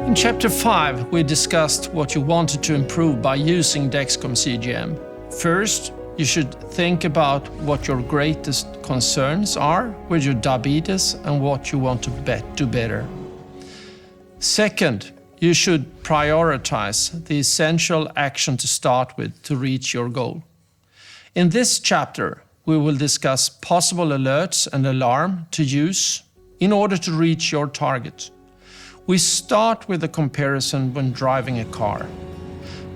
In Chapter 5, we discussed what you wanted to improve by using Dexcom CGM. First, you should think about what your greatest concerns are with your diabetes and what you want to do better. Second, you should prioritize the essential action to start with to reach your goal. In this chapter, we will discuss possible alerts and alarm to use in order to reach your target. We start with a comparison when driving a car.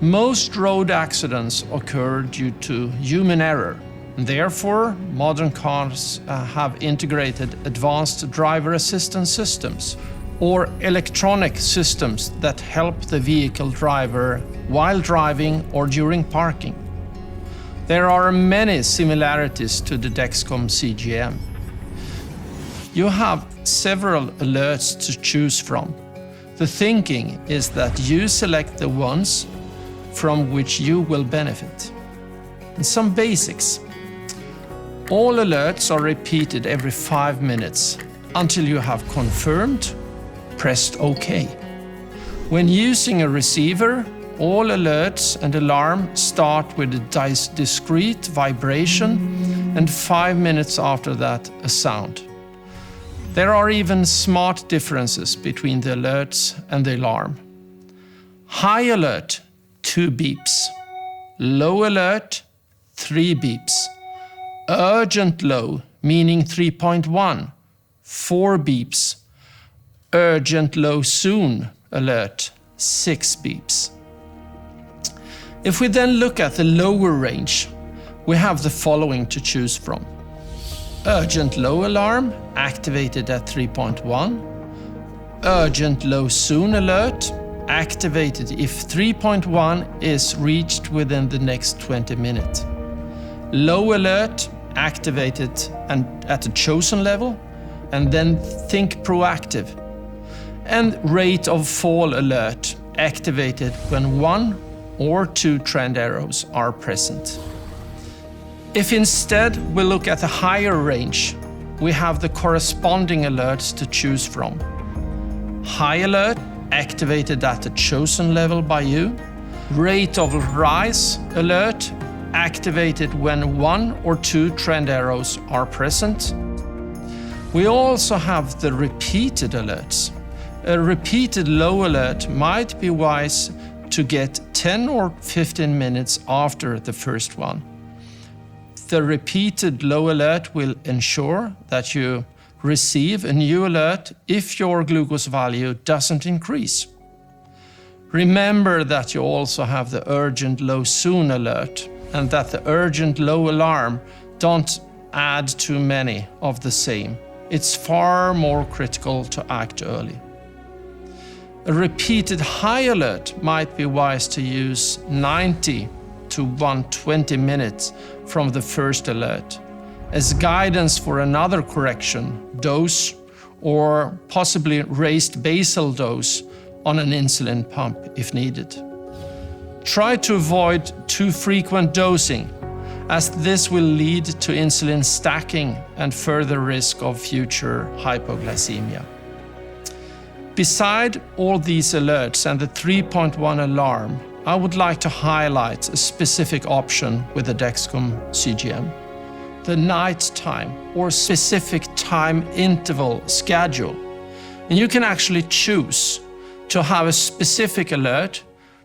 Most road accidents occur due to human error. Therefore, modern cars have integrated advanced driver assistance systems or electronic systems that help the vehicle driver while driving or during parking. There are many similarities to the Dexcom CGM. You have several alerts to choose from. The thinking is that you select the ones from which you will benefit. And some basics. All alerts are repeated every 5 minutes until you have confirmed, pressed OK. When using a receiver, all alerts and alarm start with a discrete vibration and 5 minutes after that, a sound. There are even smart differences between the alerts and the alarm. High alert, 2 beeps. Low alert, 3 beeps. Urgent low, meaning 3.1, 4 beeps. Urgent low soon alert, 6 beeps. If we then look at the lower range, we have the following to choose from. Urgent low alarm, activated at 3.1. Urgent low soon alert, activated if 3.1 is reached within the next 20 minutes. Low alert, activated and at a chosen level, and then think proactive. And rate of fall alert, activated when 1 or 2 trend arrows are present. If instead we look at a higher range, we have the corresponding alerts to choose from. High alert, activated at a chosen level by you. Rate of rise alert, activated when 1 or 2 trend arrows are present. We also have the repeated alerts. A repeated low alert might be wise to get 10 or 15 minutes after the first one. The repeated low alert will ensure that you receive a new alert if your glucose value doesn't increase. Remember that you also have the urgent low soon alert and that the urgent low alarm don't add too many of the same. It's far more critical to act early. A repeated high alert might be wise to use 90 to 120 minutes from the first alert as guidance for another correction, dose, or possibly raised basal dose on an insulin pump if needed. Try to avoid too frequent dosing, as this will lead to insulin stacking and further risk of future hypoglycemia. Beside all these alerts and the 3.1 alarm, I would like to highlight a specific option with the Dexcom CGM. The night time or specific time interval schedule. And you can actually choose to have a specific alert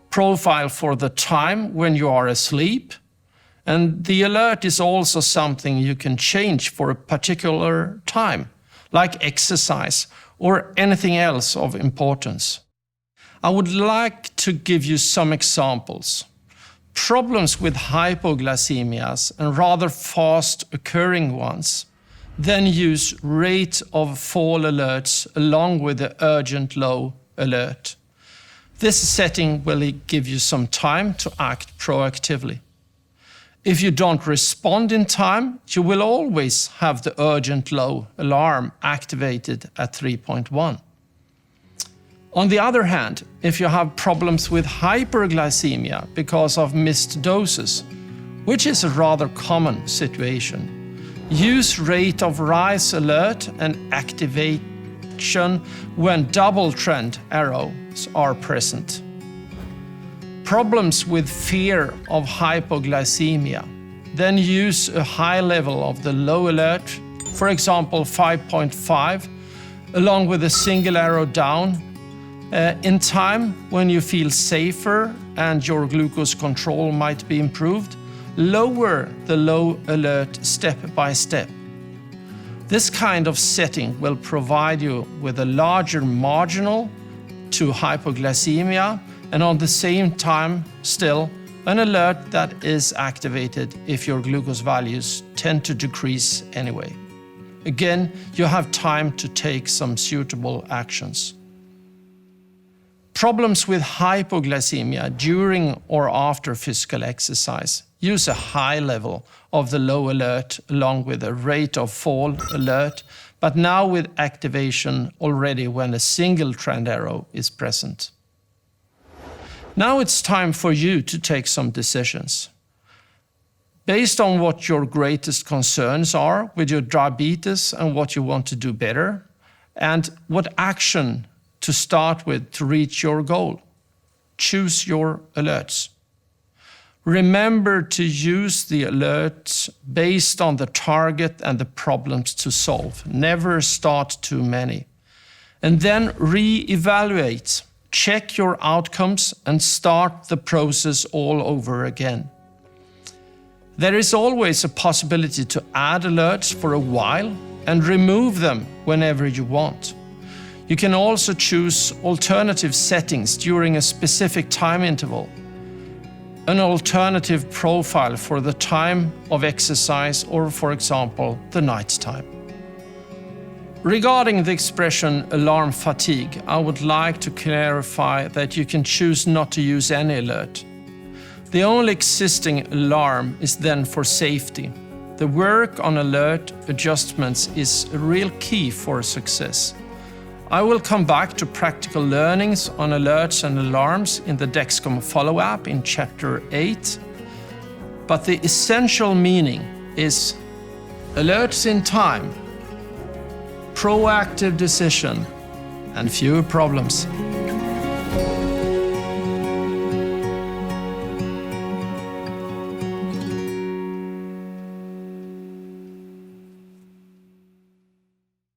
profile for the time when you are asleep. And the alert is also something you can change for a particular time, like exercise or anything else of importance. I would like to give you some examples. Problems with hypoglycemias and rather fast occurring ones. Then use rate of fall alerts along with the urgent low alert. This setting will give you some time to act proactively. If you don't respond in time, you will always have the urgent low alarm activated at 3.1. On the other hand, if you have problems with hyperglycemia because of missed doses, which is a rather common situation, use rate of rise alert and activate action when double trend arrows are present. Problems with fear of hypoglycemia. Then use a high level of the low alert, for example 5.5, along with a single arrow down. In time, when you feel safer and your glucose control might be improved, lower the low alert step by step. This kind of setting will provide you with a larger marginal to hypoglycemia and at the same time still an alert that is activated if your glucose values tend to decrease anyway. Again, you have time to take some suitable actions. Problems with hypoglycemia during or after physical exercise. Use a high level of the low alert along with a rate of fall alert, but now with activation already when a single trend arrow is present. Now it's time for you to take some decisions. Based on what your greatest concerns are with your diabetes and what you want to do better, and what action to start with to reach your goal. Choose your alerts. Remember to use the alerts based on the target and the problems to solve. Never start too many. And then re-evaluate. Check your outcomes and start the process all over again. There is always a possibility to add alerts for a while and remove them whenever you want. You can also choose alternative settings during a specific time interval. An alternative profile for the time of exercise or, for example, the night time. Regarding the expression alarm fatigue, I would like to clarify that you can choose not to use any alert. The only existing alarm is then for safety. The work on alert adjustments is a real key for success. I will come back to practical learnings on alerts and alarms in the Dexcom follow-up in Chapter 8. But the essential meaning is alerts in time, proactive decision, and fewer problems.